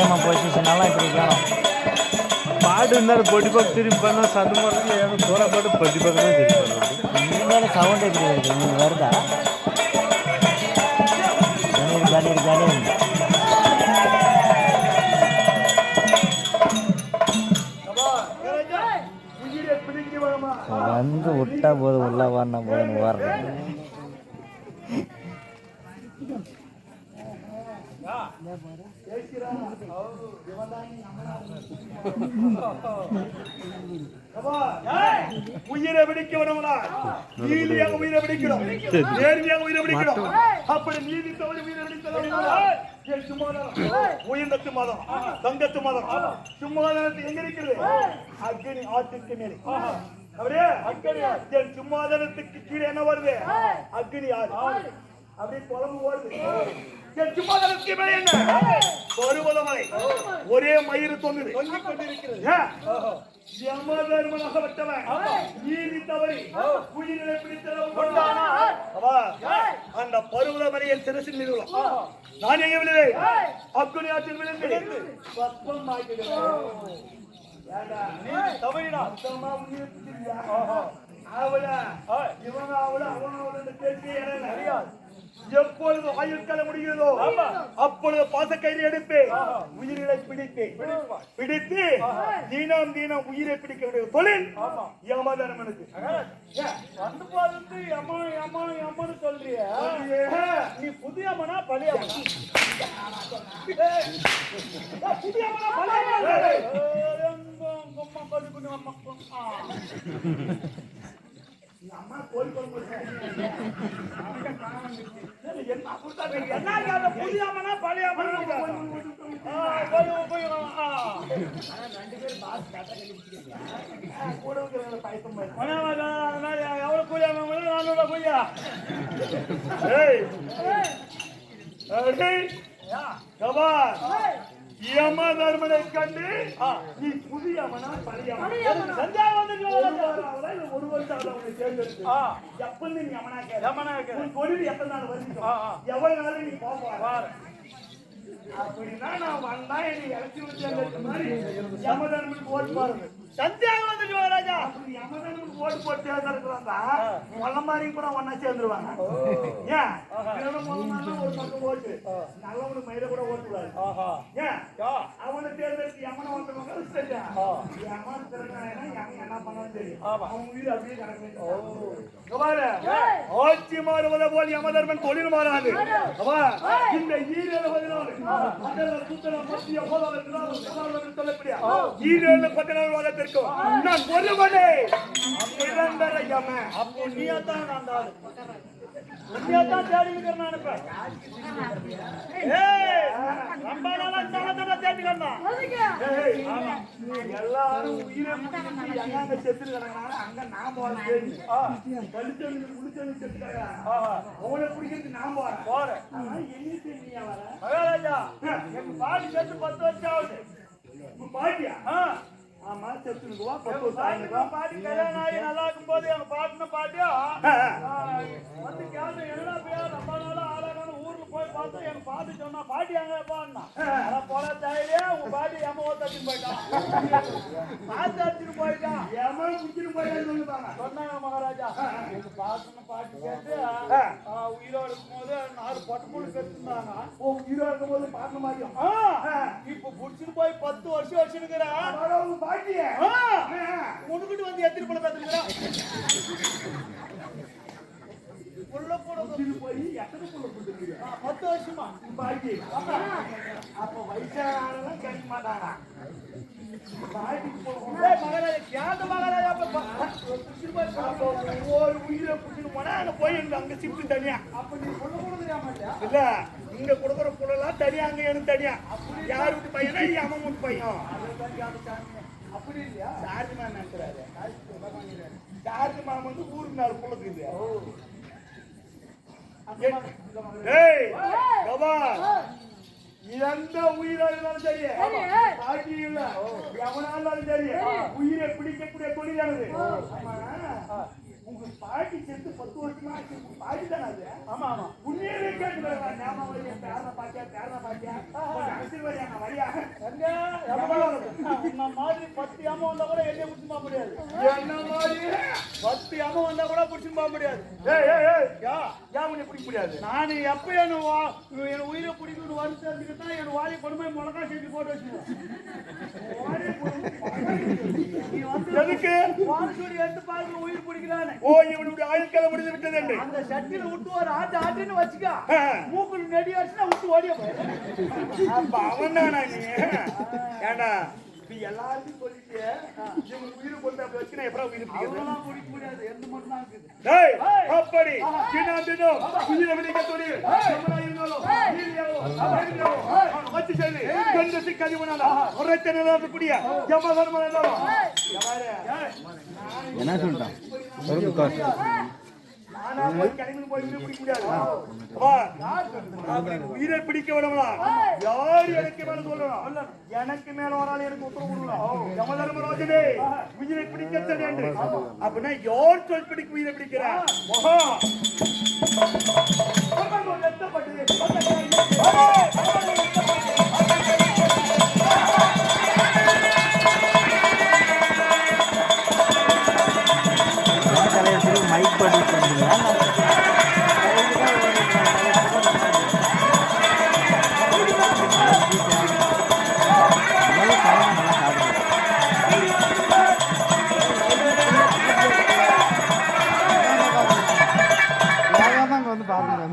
பிரேம பொசிஷனெல்லாம் இப்படி வேணும். மாடு இருந்தாலும் பொட்டி பக்கம் திரும்பி பண்ணால் சந்து மரத்தில் ஏதோ தோலை போட்டு பொட்டி பக்கம் தான் திரும்பி பண்ணுறது. இனிமேல் சவுண்ட் எப்படி வருது? உங்களுக்கு வருதா? கணீர் கணீர் வந்து விட்டா போது உள்ள வாடினா போதுன்னு வர்றேன். உயிரை பிடிக்க விடவனா நீதியாக உயிரை பிடிக்கிறோம், நேர்மையாக உயிரை பிடிக்கிறோம். அப்படி நீதி தவறி உயிரை பிடித்தது சும்மாதானம், உயிர்ந்தத்து மதம், தங்கத்து மதம். சும்மாதானத்து எங்க இருக்கிறது? அக்னி ஆற்றுக்கு மேலே. அப்படியே அக்னி என் சும்மாதானத்துக்கு கீழே என்ன வருது? அக்னி ஆறு. அப்படியே குழம்பு வருது. பருவதமலை ஒரே மயிறு தொங்குது, உயிரினை பிடித்தவன் அந்த பருவதமலையின் சிறசில் நிறுவனம். நான் எங்க விழுவேன்? அக்குனி ஆற்றில் விழுந்து பத்மம் எப்பொழுது ஆயுட்கால முடிகிறதோ அப்பொழுது பாசக்கயிறு எடுப்பேன், உயிரினை பிடித்து தீனம் தீனம் உயிரை பிடிக்க வேண்டிய தொழில் யமதர்மனுக்கு. சொல்றிய நீ புதிய மனா பழைய அம்மா கோயில் என்ன புதியாமனா பழையாமனா எவ்வளவு கூலியாம நானூறு கூலியா யமதர்மனை கண்டு நீ புதியமனா பழையமனா ஒரு வருஷம் தேர்ந்தெடுத்து எப்ப நீ யமனா தொழில் எத்தனை நாள் வருது, எவ்வளவு நாள் நீ போவார் அப்படின்னா நான் வந்தா என்னை இறச்சி விட்டு மாதிரி யமதர்மனுக்கு ஓட்டு பாருங்க. சந்தியாக வந்துட்டு ராஜா யமதர்மனுக்கு ஓட்டு போட்டு தேர்ந்தெடுக்கிறாங்க. மொல்ல மாதிரி கூட ஒன்னா சேர்ந்துருவாங்க. ஏன் ஒரு பக்கம் ஓட்டு நல்லவனுக்கு மயில கூட ஓட்டுவாரு. ஏன் அவனை தேர்ந்தெடுத்து யமனை வந்தவங்க யமன் என்ன பண்ணாலும் தெரியும், அவன் உயிர் அப்படியே கிடக்கு. ஆட்சி மாறுவதை போல் யமதர்மன் தொழில் மாறாது. இந்த ஈரேழு 14 வாரத்திற்கும் நான் ஒருவனே நிரந்தர யம. அப்போ நீதான் நான் உண்மையாதான் தேடி இருக்கிறேன். எல்லாரும் உயிரை எங்க செத்துருக்காங்க, அங்க நாம கழிச்சவங்க குடிச்சவங்க செத்துக்காங்க, அவனை பிடிக்கிறது நான் போறேன். மகாராஜா எங்க பாடி செத்து 10 வருஷம் ஆகுது. பாட்டியா? ஆமா செத்துக்குவா 10 வருஷம் பாட்டி கல்யாணம் ஆகி நல்லா இருக்கும் போது எங்க பாட்டின பாட்டியா வந்து கேட்டு என்ன பேர் ரொம்ப நாளா ஆளான ஊருக்கு போய் பார்த்தா எங்க பாட்டி சொன்னா பாட்டி அங்க பாடினா போல தைரியா உங்க பாட்டி ஏமா ஓத்தாச்சுன்னு போயிட்டான், பாத்து அடிச்சுட்டு போயிட்டான், ஏமா குடிச்சுட்டு போயிட்டான்னு சொல்லுவாங்க சொன்னாங்க. மகாராஜா எங்க பாட்டின பாட்டி கேட்டு உயிரோடு இருக்கும் போது 4 பொட்டை பெற்றுந்தாங்க. உயிரோடு இருக்கும் போது பாட்டின மாதிரியும் இப்ப புடிச்சுட்டு போய் 10 வருஷம் வச்சுருக்கிறேன். பாட்டிய முன்னுக்கிட்டு வந்து எத்திரி போல பார்த்துருக்கிறேன். புள்ள போட போய் எத்தனை புள்ள கொடுத்துருக்கீங்க? 10 வருஷமா பாட்டி. அப்ப வயசானலாம் கேட்க மாட்டாங்க. ஒரு உயிரை புடிச்சிட்டு போனா அங்க போய் அங்க ஷிஃப்ட் தனியா. அப்ப நீ புள்ள கொடுத்துறியா மாட்டியா? இல்ல இங்க கொடுக்குற புள்ளலாம் தனியா, அங்க எனக்கு தனியா. யார் வீட்டு பையனா அம்மன் வீட்டு பையன் அப்படி இல்லையா? சார்ஜ் மேன் நினைக்கிறாரு. சார்ஜ் மேம் வந்து ஊருக்கு 4 புள்ளக்குது. எந்த உயிரா இருந்தாலும் சரி, பாட்டி இல்ல எவனா இருந்தாலும் சரி, உயிரை பிடிக்கக்கூடிய தொழிலானது. உங்க பாட்டி செத்து 10 வருஷமா ஆச்சு. உங்க பாட்டி தானே அது? ஆமா ஆமா. உண்மையிலே கேட்டுக்கிறாங்க. ஞாபகம் வரியா பேரன பாட்டியா அரசியல்வாதியா நான் வரியா எங்க உன்ன மாதிரி 10 அம்மா வந்தா கூட என்னைய புடிச்சு போக முடியாது. என்ன மாதிரி 10 அம்மா வந்தா கூட புடிச்சு போக முடியாது. ஏய் ஏய் ஏய் யா உன்னை பிடிக்க முடியாது. நான் எப்ப என் உயிரை பிடிக்கணும்னு வருஷத்துக்கு தான் என் வாயை கொண்டு போய் மிளகா செஞ்சு போட்டு வச்சுருவேன். நீ வந்து எதுக்கு வானசூரி எடுத்து பாருங்க உயிர் பிடிக்கிறானே. ஓ இவனுடைய ஆயுள் காலம் முடிந்து விட்டது என்று அந்த சட்டில விட்டு ஒரு ஆட்டுன்னு வச்சுக்க. மூக்குல நெடி அடிச்சுனா விட்டு ஓடிய போய் அப்ப அவன் தானா நீ? ஏண்டா நீ எல்லாத்தையும் சொல்லிட்டு இவங்க உயிரை கொண்டு அப்படி வச்சுனா எப்படா உயிர் பிடிக்கிறது? பிடிக்க முடியாது. எந்த மட்டும் தான் இருக்குது. டேய் அப்படி தினம் உயிரை பிடிக்க தொழில் நம்மளா இருந்தாலும் வச்சு சொல்லி கண்டு சிக்காதி பண்ணாதா ஒரு தென்னலாத குடியா ஜம்மா தர்மம் இருந்தாலும் என்ன சொல்லிட்டான்? உயிரை பிடிக்க விடலாம். யாரு எனக்கு மேல சொல்லணும்? எனக்கு மேல ஒரு ஆள் எனக்கு உத்தரவு கொடுக்கணும். யமதர்மராஜனே உயிரை பிடிக்க என்று அப்படின்னா யார் சொல் பிடிக்க உயிரை பிடிக்கிறார்? மைக் போட்டு வந்தீங்களா? வந்து பாருங்க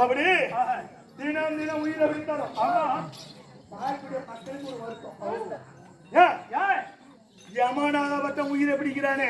அப்படி தினம் தினம் உயிரை விட்டாலும் யமனாகப்பட்ட உயிரை பிடிக்கிறானே.